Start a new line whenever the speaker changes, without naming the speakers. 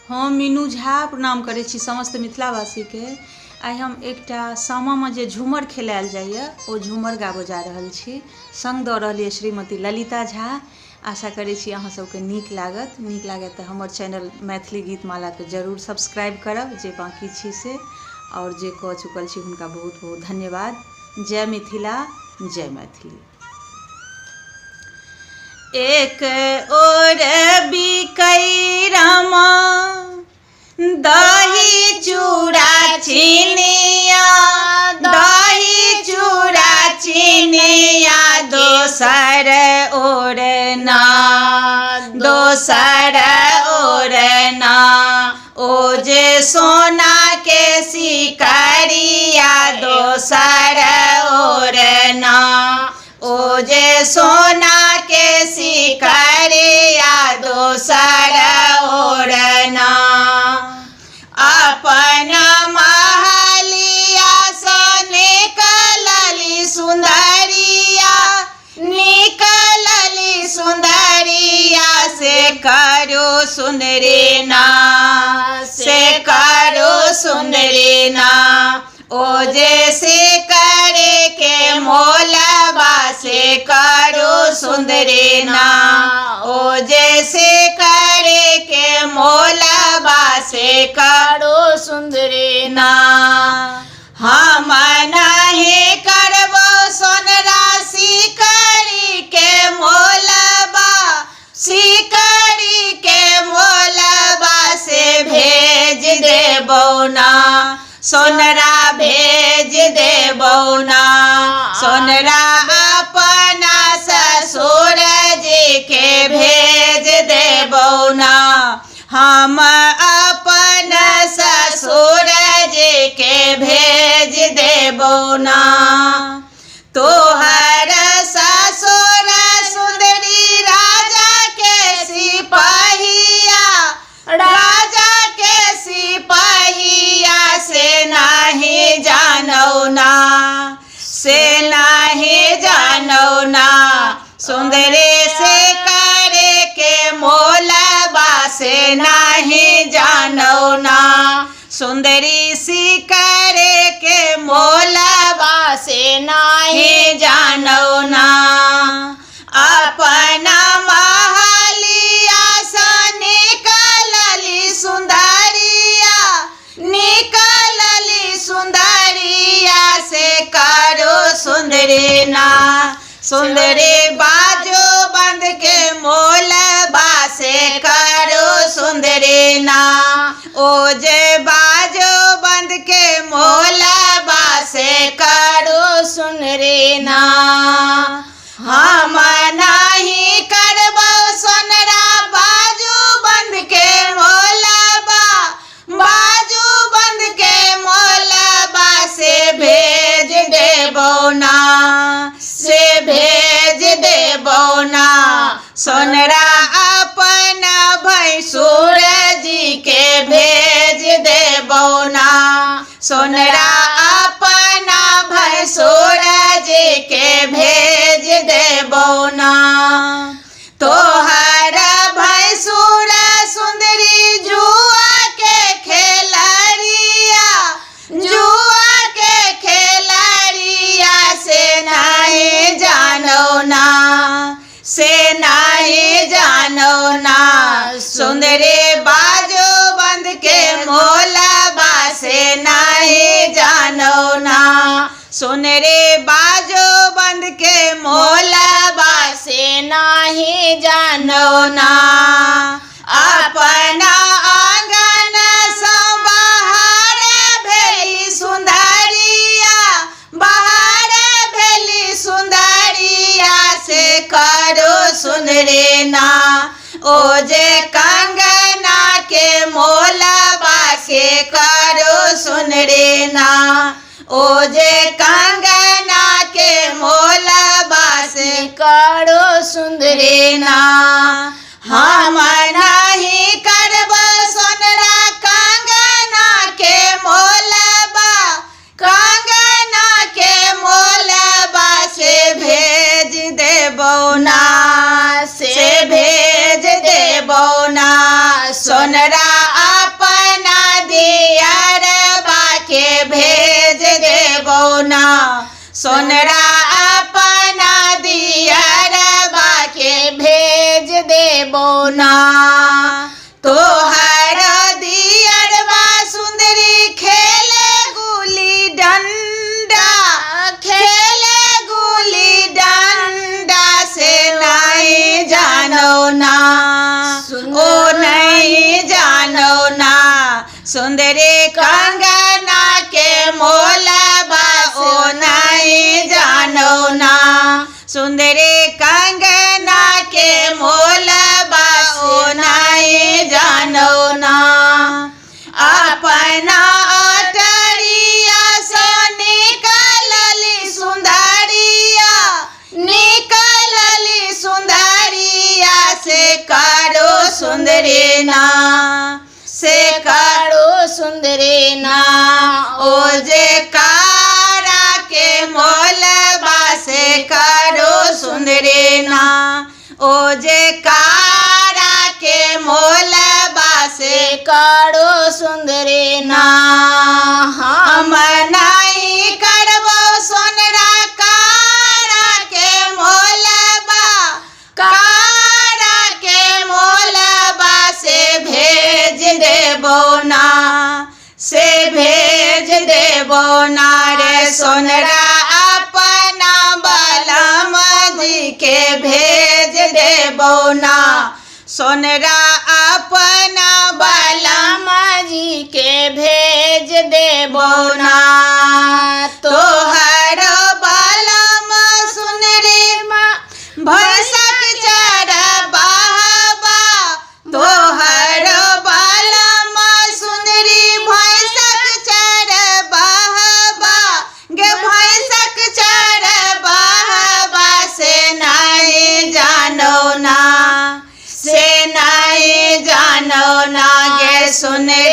हम मीनू झा प्रणाम करै छी समस्त मिथिलावासी के। आइ हम एकटा सामा में जे झूमर खेलायल जाइए ओ झूमर गाबऽ जा रहल छी। संग दऽ रहल यऽ श्रीमती ललिता झा। आशा करै छी अहाँ सबके नीक लागत। नीक लागत तऽ हमर चैनल मैथिली गीतमाला के जरूर सब्सक्राइब करब जे बाकी छी से, और जे कऽ चुकल छी हुनका बहुत बहुत धन्यवाद। जय मिथिला, जय मैथिली। एक ओर बिकै रामा दही चूड़ा चिनिया, दही चूड़ा चिनिया दोसर ओर ना, दोसर ओर ना। ओ जे सोना के सिकरिया दोसर ओर ना, ओ जे सोना के सिकरिया दोसर ओर ना। अपन महलिया से निकलली सुंदरिया, निकलली सुंदरिया से करो सुंदरी ना, से करो सुंदरी ना। ओ जैसे करे के मोलबा से करो सुंदरी ना, ओ जैसे करे के मोलबा से करो सुंदरी ना। हम नहीं करबो सोनरा सिकरी के मोलबा, सिकरी के मोलबा से भेज देबो ना, सोनरा भेज देबो ना। सोनरा अपना ससुर जी के भेज देबो ना, हम अपन ससुर जी के भेज देबो ना। तोहर ससुर सुंदरी राजा के सिपहिया, राजा के सिपहिया से नहीं जानो ना, से नहीं जानो ना। सुंदरी से करे के मोलबा से नहीं जानो ना, सुंदरी सी करे के मोलबा से नहीं जानो ना। अपना महलिया से निकलली सुंदरिया, निकलली सुंदरिया से करो सुंदरी ना। सुंदरी बाजो बंद के मोलबा से करो सुंदरी ना, ओ जे बाजो बंद के मोलबा से करो सुंदरी ना। हम नहीं करबो सोनरा बाजू बंद के मोलबा, बाजू बंद के मोलबा से भेज देबो ना, से भेज देबो ना। सोनरा अपना भैंसुर जी के भेज देबो ना, सोनरा अपना भैंसुर जी के भेज देबो ना। तोहर भैंसुर सुंदरी जुआ के खेलरिया, जुआ के खेलरिया से नहीं जानो ना, से नहीं जानो ना। सुंदरी बाजो बंद के मोलबा से नहीं जानो ना, सुंदरी बाजो बंद के मोलबा से नहीं जानो ना। अपना आंगन से बाहर भेली सुंदरिया, बाहर भेली सुंदरिया से करो सुंदरी ना, ओ जे कंगना के मोलबा से करो सुंदरी ना, ओ जे कंगना के मोलबा से करो सुंदरी ना। हम नहीं करबो सोनरा कंगना के मोलबा, कंगना के मोलबा से भेज देबो ना, से भेज देबो ना। सोनरा ना सोनरा अपना दियरबा के भेज देबो ना तोहर दियरबा सुंदरी खेले गुली डंडा से नहीं जानो ना ओ नहीं जानो ना सुंदरी कंगना के मोलबा ओ नहीं जानो ना सुंदरी कंगना के मोलबा ओ नहीं जानो ना अपना अटरिया से निकलली सुंदरिया से करो सुंदरी ना ओ जे कारा के मोलबा से करो सुंदरी ना ओ जे कारा के मोलबा से करो सुंदरी ना हम नहीं करबो सोनरा कारा के मोलबा से भेज देबो ना रे सोनरा अपना बलम जी के भेज देबो ना सोनरा अपना बलम जी के भेज देबो ना तोहर बलम सुनरी भैंसक चरबाहबा तोहर बलम सुनरी भैंसक चरबाहबा गे भैंसक चरबाहबा से नहीं जानो ना गे सुने